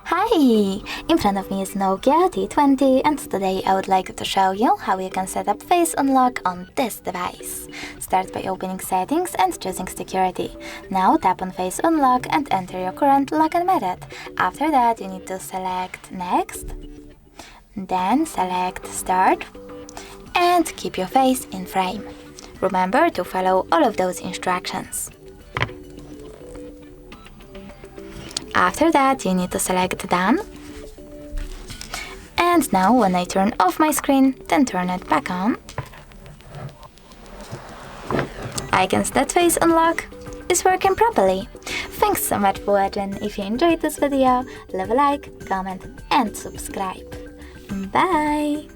Hi! In front of me is Nokia T20 and today I would like to show you how you can set up face unlock on this device. Start by opening settings and choosing security. Now tap on face unlock and enter your current login method. After that you need to select next, then select start and keep your face in frame. Remember to follow all of those instructions. After that, you need to select done. And now when I turn off my screen, then turn it back on, I can see that face unlock is working properly. Thanks so much for watching. If you enjoyed this video, leave a like, comment and subscribe. Bye!